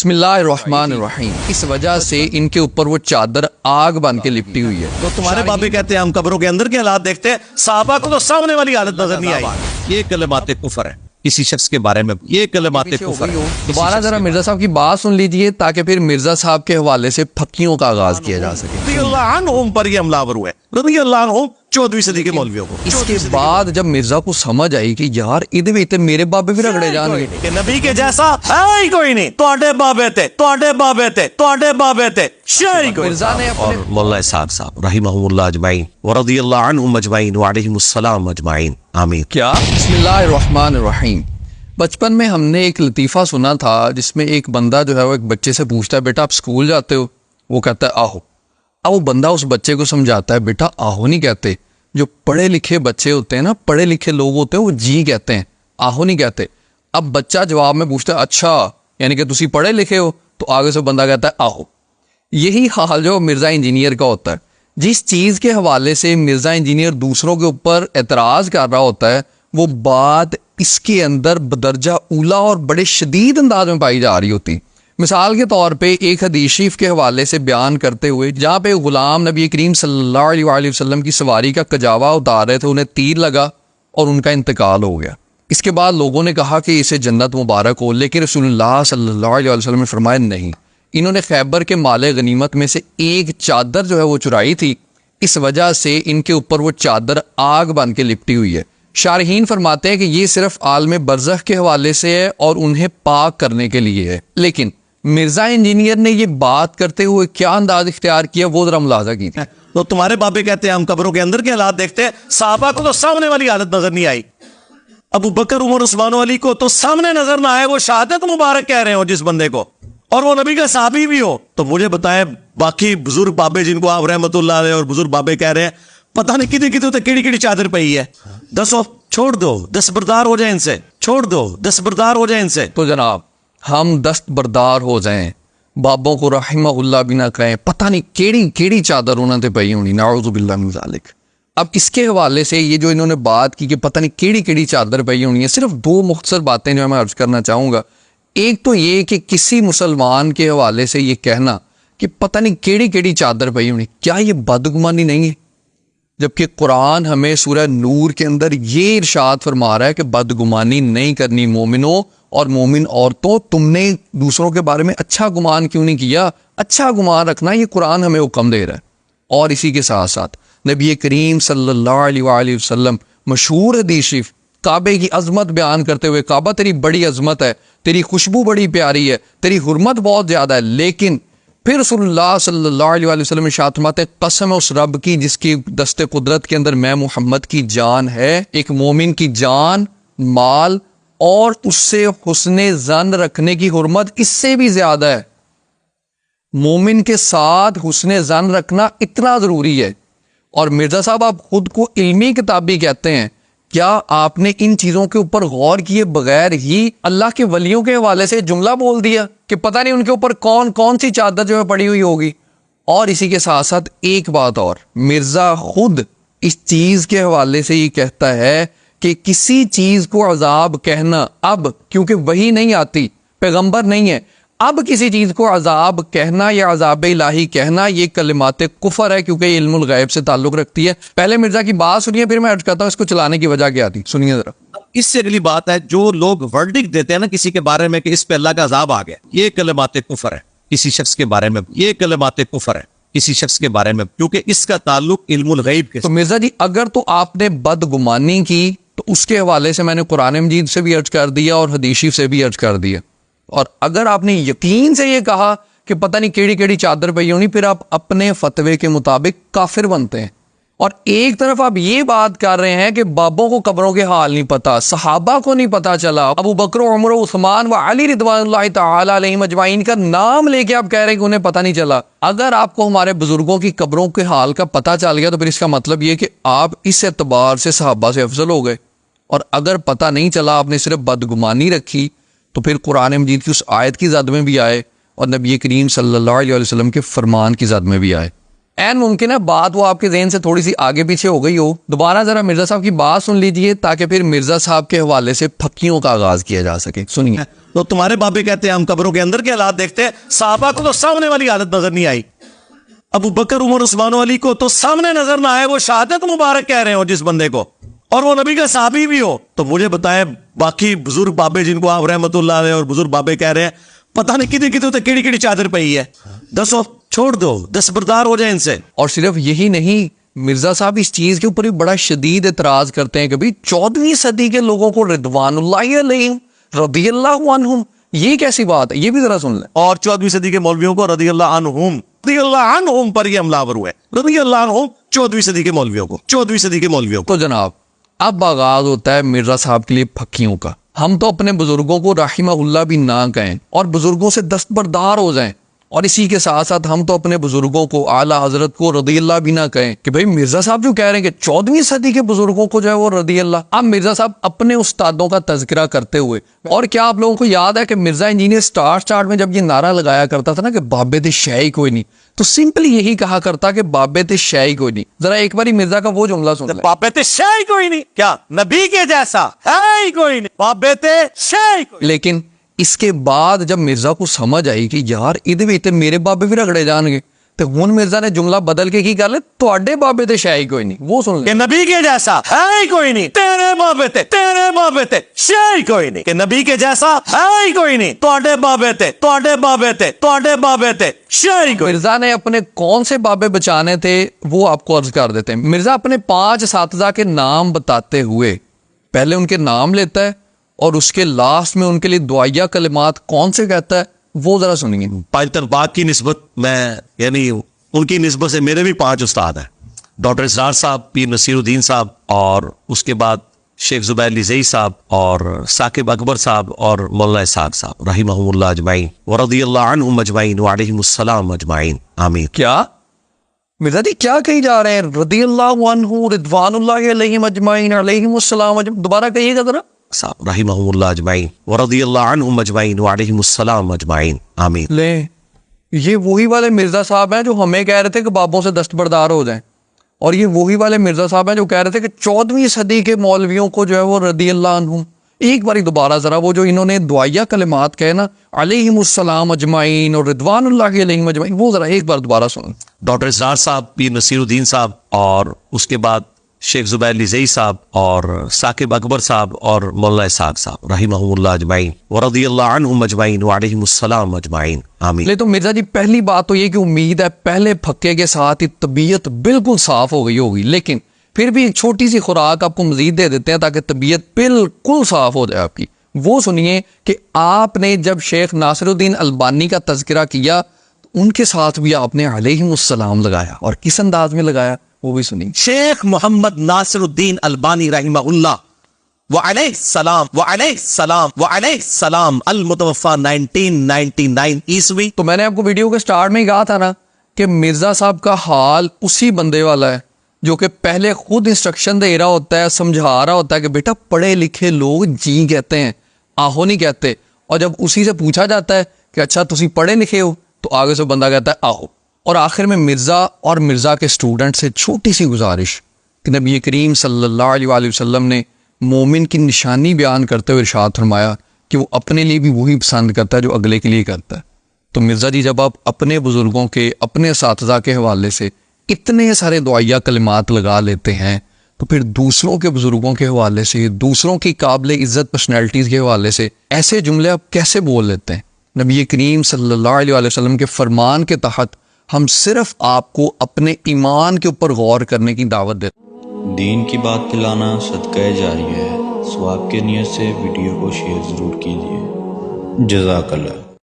بسم اللہ الرحمن الرحیم. اس وجہ سے ان کے اوپر وہ چادر آگ بن کے لپٹی ہوئی ہے. تو تمہارے بابے کہتے ہیں ہم قبروں کے اندر کے حالات دیکھتے ہیں، صحابہ کو تو سامنے والی حالت نظر نہیں آئی. یہ کلمات کفر ہے کسی شخص کے بارے میں، یہ کلمات کفر ہے. دوبارہ ذرا مرزا صاحب کی بات سن لیجئے تاکہ پھر مرزا صاحب کے حوالے سے پھکیوں کا آغاز کیا جا سکے. رضی اللہ عنہم پر یہ حملہ آور ہوئے، رضی اللہ عنہم 14ویں صدی کے مولویوں کو. اس کے بعد جب مرزا کو سمجھ آئی کہ یار ادھر بھی میرے بابے بھی رگڑے جان گے کہ نبی کے جیسا ہے ہی کوئی نہیں، تواڈے بابے تھے، تواڈے بابے تھے، تواڈے بابے تھے، شاہی کوئی. مرزا نے اور مولا صاحب رحمہم اللہ اجمعین ورضی اللہ عنہم اجمعین وعلیہم السلام اجمعین آمین. کیا بسم اللہ الرحمن الرحیم. بچپن میں ہم نے ایک لطیفہ سنا تھا جس میں ایک بندہ جو ہے وہ ایک بچے سے پوچھتا ہے بیٹا آپ اسکول جاتے ہو؟ وہ کہتا ہے آہو. اب وہ بندہ اس بچے کو سمجھاتا ہے بیٹا آہو نہیں کہتے، جو پڑھے لکھے بچے ہوتے ہیں نا، پڑھے لکھے لوگ ہوتے ہیں وہ جی کہتے ہیں، آہو نہیں کہتے. اب بچہ جواب میں پوچھتا ہے اچھا یعنی کہ تسی پڑھے لکھے ہو؟ تو آگے سے بندہ کہتا ہے آہو. یہی حال جو مرزا انجینئر کا ہوتا ہے. جس چیز کے حوالے سے مرزا انجینئر دوسروں کے اوپر اعتراض کر رہا ہوتا ہے وہ بات اس کے اندر بدرجہ اولا اور بڑے شدید انداز میں پائی جا رہی ہوتی. مثال کے طور پہ ایک حدیث شریف کے حوالے سے بیان کرتے ہوئے جہاں پہ غلام نبی کریم صلی اللہ علیہ وآلہ وسلم کی سواری کا کجاوا اتار رہے تھے، انہیں تیر لگا اور ان کا انتقال ہو گیا. اس کے بعد لوگوں نے کہا کہ اسے جنت مبارک ہو، لیکن رسول اللہ صلی اللہ علیہ وسلم نے فرمایا نہیں، انہوں نے خیبر کے مال غنیمت میں سے ایک چادر جو ہے وہ چرائی تھی، اس وجہ سے ان کے اوپر وہ چادر آگ بن کے لپٹی ہوئی ہے. شارحین فرماتے ہیں کہ یہ صرف عالم برزخ کے حوالے سے ہے اور انہیں پاک کرنے کے لیے ہے. لیکن مرزا انجینئر نے یہ بات کرتے ہوئے کیا انداز اختیار کیا وہ ذرا ملاحظہ کیجیے. تو تمہارے بابے کہتے ہیں ہم قبروں کے اندر کے حالات دیکھتے ہیں، صحابہ کو تو سامنے والی حالت نظر نہیں آئی. ابو بکر عمر عثمان و علی کو تو سامنے نظر نہ آئے، وہ شہادت مبارک کہہ رہے ہو جس بندے کو، اور وہ نبی کا صحابی بھی ہو. تو مجھے بتائیں باقی بزرگ بابے جن کو آپ رحمت اللہ علیہ اور بزرگ بابے کہہ رہے ہیں، پتہ نہیں کتنی کتنی کیڑی کیڑی چادر پئی ہے. دسو چھوڑ دو، دستبردار ہو جائیں ان سے، چھوڑ دو، دستبردار ہو جائیں ان سے. تو جناب ہم دستبردار ہو جائیں، بابوں کو رحمہ اللہ بھی نہ کہیں، پتہ نہیں کیڑی کیڑی چادر انہوں نے پئی ہونی، نعوذ باللہ من ذالک. اب اس کے حوالے سے یہ جو انہوں نے بات کی کہ پتہ نہیں کیڑی کیڑی چادر پئی ہونی ہے، صرف دو مختصر باتیں جو میں عرض کرنا چاہوں گا. ایک تو یہ کہ کسی مسلمان کے حوالے سے یہ کہنا کہ پتہ نہیں کیڑی کیڑی چادر پئی ہونی، کیا یہ بدگمانی نہیں ہے؟ جبکہ قرآن ہمیں سورہ نور کے اندر یہ ارشاد فرما رہا ہے کہ بدگمانی نہیں کرنی مومنوں اور مومن عورتوں، تم نے دوسروں کے بارے میں اچھا گمان کیوں نہیں کیا؟ اچھا گمان رکھنا یہ قرآن ہمیں حکم دے رہا ہے. اور اسی کے ساتھ ساتھ نبی کریم صلی اللہ علیہ وآلہ وسلم مشہور حدیث شریف کعبے کی عظمت بیان کرتے ہوئے، کعبہ تیری بڑی عظمت ہے، تیری خوشبو بڑی پیاری ہے، تیری حرمت بہت زیادہ ہے، لیکن پھر رسول اللہ صلی اللہ علیہ وآلہ وسلم ارشاد فرماتے ہیں قسم اس رب کی جس کی دست قدرت کے اندر میں محمد کی جان ہے، ایک مومن کی جان، مال اور اس سے حسن ظن رکھنے کی حرمت اس سے بھی زیادہ ہے. مومن کے ساتھ حسن ظن رکھنا اتنا ضروری ہے. اور مرزا صاحب آپ خود کو علمی کتابی کہتے ہیں، کیا آپ نے ان چیزوں کے اوپر غور کیے بغیر ہی اللہ کے ولیوں کے حوالے سے جملہ بول دیا کہ پتہ نہیں ان کے اوپر کون کون سی چادر جو ہے پڑی ہوئی ہوگی؟ اور اسی کے ساتھ ساتھ ایک بات اور، مرزا خود اس چیز کے حوالے سے یہ کہتا ہے کہ کسی چیز کو عذاب کہنا، اب کیونکہ وحی نہیں آتی، پیغمبر نہیں ہے، اب کسی چیز کو عذاب کہنا یا عذاب الہی کہنا یہ کلمات کفر ہے، کیونکہ یہ علم الغیب سے تعلق رکھتی ہے. پہلے مرزا کی بات سنیے پھر میں عرض کرتا ہوں اس کو چلانے کی وجہ کیا تھی. سنیے ذرا. اس سے اگلی بات ہے، جو لوگ ورڈکٹ دیتے ہیں نا کسی کے بارے میں کہ اس پہ اللہ کا عذاب آ گیا، یہ کلمات کفر ہے کسی شخص کے بارے میں، یہ کلمات کفر ہے کسی شخص کے بارے میں، کیونکہ اس کا تعلق علم الغیب کے. تو مرزا جی اگر تو آپ نے بدگمانی کی تو اس کے حوالے سے میں نے قرآن مجید سے بھی عرض کر دیا اور حدیث شریف سے بھی عرض کر دیا. اور اگر آپ نے یقین سے یہ کہا کہ پتہ نہیں کیڑی کیڑی چادر پئی ہونی، پھر آپ اپنے فتوے کے مطابق کافر بنتے ہیں. اور ایک طرف آپ یہ بات کر رہے ہیں کہ بابوں کو قبروں کے حال نہیں پتا، صحابہ کو نہیں پتا چلا، ابو بکر و عمر و عثمان و علی رضوان اللہ تعالی علیہم اجمعین کا نام لے کے آپ کہہ رہے ہیں کہ انہیں پتا نہیں چلا. اگر آپ کو ہمارے بزرگوں کی قبروں کے حال کا پتہ چل گیا تو پھر اس کا مطلب یہ کہ آپ اس اعتبار سے صحابہ سے افضل ہو گئے. اور اگر پتہ نہیں چلا، آپ نے صرف بدگمانی رکھی، تو پھر قرآن مجید کی اس آیت کی زد میں بھی آئے اور نبی کریم صلی اللہ علیہ وسلم کے فرمان کی زد میں بھی آئے. این ممکن ہے بات وہ آپ کے ذہن سے تھوڑی سی آگے پیچھے ہو گئی ہو. دوبارہ ذرا مرزا صاحب کی بات سن لیجئے تاکہ پھر مرزا صاحب کے حوالے سے پھکیوں کا آغاز کیا جا سکے. سنیے. تو تمہارے بابے کہتے ہیں ہم قبروں کے اندر کے حالات دیکھتے ہیں, صحابہ کو تو سامنے والی حالت نظر نہیں آئی. ابو بکر عمر عثمان و علی کو تو سامنے نظر نہ آئے, وہ شہادت مبارک کہہ رہے ہو جس بندے کو, اور وہ نبی کا صحابی بھی ہو. تو مجھے بتائیں باقی بزرگ بابے جن کو آپ رحمت اللہ علیہ اور بزرگ بابے کہہ رہے ہیں, پتہ نہیں کتنی کتنی کیڑی کیڑی چادر پئی ہے, دسو چھوڑ دو, دستبردار ہو جائیں ان سے. اور صرف یہی نہیں, مرزا صاحب اس چیز کے اوپر بھی بڑا شدید اعتراض کرتے ہیں کہ بھئی 14ویں صدی کے لوگوں کو رضوان اللہ علیہم رضی اللہ عنہم, یہ کیسی بات ہے, یہ بھی ذرا سن لیں. اور 14ویں صدی کے مولویوں کو رضی اللہ عنہم پر یہ حملہ آور ہوئے, رضی اللہ عنہم 14ویں صدی کے مولویوں کو, 14ویں صدی کے مولویوں کو. تو جناب اب آغاز ہوتا ہے مرزا صاحب کے لیے پھکیوں کا. ہم تو اپنے بزرگوں کو رحمہ اللہ بھی نہ کہیں اور بزرگوں سے دستبردار ہو جائیں, اور اسی کے ساتھ ساتھ ہم تو اپنے بزرگوں کو اعلیٰ حضرت کو رضی اللہ بھی نہ کہیں کہ بھئی مرزا صاحب جو کہہ رہے ہیں کہ 14ویں صدی کے بزرگوں کو جو ہے وہ رضی اللہ. اب مرزا صاحب اپنے استادوں کا تذکرہ کرتے ہوئے, اور کیا آپ لوگوں کو یاد ہے کہ مرزا انجینئر سٹارٹ میں جب یہ نعرہ لگایا کرتا تھا نا کہ بابے تے شے کوئی نہیں, تو سمپلی یہی کہا کرتا کہ بابے تے شے کوئی نہیں. ذرا ایک باری مرزا کا وہ جملہ سن لیں. بابے تے شے کوئی نہیں, کیا نبی کے جیسا ہے ہی کوئی نہیں, بابے تے شے کوئی. لیکن اس کے بعد جب مرزا کو سمجھ آئی کہ یار ادھے وچ تے میرے بابے بھی رگڑے جان گے, تو ہن مرزا نے جملہ بدل کے کی کر لے, تواڈے بابے تے شے کوئی نہیں. وہ سن کہ لیں. نبی کے جیسا ہے ہی کوئی نہیں, تیرے بابے تے شے کوئی نہیں, کہ نبی کے جیسا ہے ہی کوئی نہیں, تواڈے بابے تے شے کوئی. مرزا نے اپنے کون سے بابے بچانے تھے وہ آپ کو عرض کر دیتے ہیں. مرزا اپنے 5 اساتذہ کے نام بتاتے ہوئے پہلے ان کے نام لیتا ہے اور اس کے لاسٹ میں ان کے لیے دعائیہ کلمات کون سے کہتا ہے وہ ذرا سنیے. پانچ باغ کی نسبت میں, یعنی ان کی نسبت سے میرے بھی 5 استاد ہیں, ڈاکٹر اسرار صاحب, پیر نصیر الدین صاحب, اور اس کے بعد شیخ زبیر لزئی صاحب, اور ثاقب اکبر صاحب, اور مولانا اسحاق صاحب رحمہم اللہ اجمعین ورضی اللہ عنہم اجمعین وعلیہم السلام اجمعین آمین. کیا مرزا جی کیا کہی جا رہے ہیں؟ رضی اللہ عنہ رضوان اللہ علیہم اجمعین علیہم السلام اجمعین, دوبارہ کہیے گا ذرا. صاحب رحمہم اللہ اجمعین ورضی اللہ عنہم اجمعین وعلیہم السلام اجمعین آمین. لیں, یہ وہی والے مرزا صاحب ہیں جو ہمیں کہہ رہے تھے کہ بابوں سے دستبردار ہو جائیں, اور یہ وہی والے مرزا صاحب ہیں جو کہہ رہے تھے کہ 14ویں صدی کے مولویوں کو جو ہے وہ رضی اللہ عنہم. ایک باری دوبارہ ذرا وہ جو انہوں نے دعائیہ کلمات کہے نا, علیہم السلام اجمعین اور رضوان اللہ علیہم اجمعین, وہ ذرا ایک بار دوبارہ سنیں. ڈاکٹر اسرار صاحب, پیر نصیر الدین صاحب, اور اس کے بعد شیخ زبیر لزئی صاحب, اور ثاقب اکبر صاحب, اور مولانا اسحاق صاحب رحمہم اللہ اجمعین ورضی اللہ عنہم اجمعین وعلیہم السلام اجمعین آمین. لے تو مرزا جی پہلی بات تو یہ کہ امید ہے پہلے پھکے کے ساتھ ہی طبیعت بالکل صاف ہو گئی ہوگی, لیکن پھر بھی ایک چھوٹی سی خوراک آپ کو مزید دے دیتے ہیں تاکہ طبیعت بالکل صاف ہو جائے آپ کی. وہ سنیے کہ آپ نے جب شیخ ناصر الدین البانی کا تذکرہ کیا ان کے ساتھ بھی آپ نے علیہم السلام لگایا, اور کس انداز میں لگایا وہ بھی سنیے. شیخ محمد ناصر الدین البانی رحمہ اللہ وعلیہ السلام المتوفى 1999 عیسوی. تو میں نے آپ کو ویڈیو کے سٹارٹ میں ہی کہا تھا نا کہ مرزا صاحب کا حال اسی بندے والا ہے جو کہ پہلے خود انسٹرکشن دے رہا ہوتا ہے, سمجھا رہا ہوتا ہے کہ بیٹا پڑھے لکھے لوگ جی کہتے ہیں, آہو نہیں کہتے, اور جب اسی سے پوچھا جاتا ہے کہ اچھا تسی پڑھے لکھے ہو, تو آگے سے بندہ کہتا ہے آہو. اور آخر میں مرزا اور مرزا کے اسٹوڈنٹ سے چھوٹی سی گزارش کہ نبی کریم صلی اللہ علیہ وآلہ وسلم نے مومن کی نشانی بیان کرتے ہوئے ارشاد فرمایا کہ وہ اپنے لیے بھی وہی پسند کرتا ہے جو اگلے کے لیے کرتا ہے. تو مرزا جی جب آپ اپنے بزرگوں کے, اپنے اساتذہ کے حوالے سے اتنے سارے دعائیہ کلمات لگا لیتے ہیں, تو پھر دوسروں کے بزرگوں کے حوالے سے, دوسروں کی قابل عزت پرسنالٹیز کے حوالے سے ایسے جملے آپ کیسے بول لیتے ہیں؟ نبی کریم صلی اللہ علیہ وآلہ وسلم کے فرمان کے تحت ہم صرف آپ کو اپنے ایمان کے اوپر غور کرنے کی دعوت دیتے ہیں. دین کی بات پھیلانا صدقہ جاریہ ہے, سو آپ کے نیت سے ویڈیو کو شیئر ضرور کیجیے. جزاک اللہ.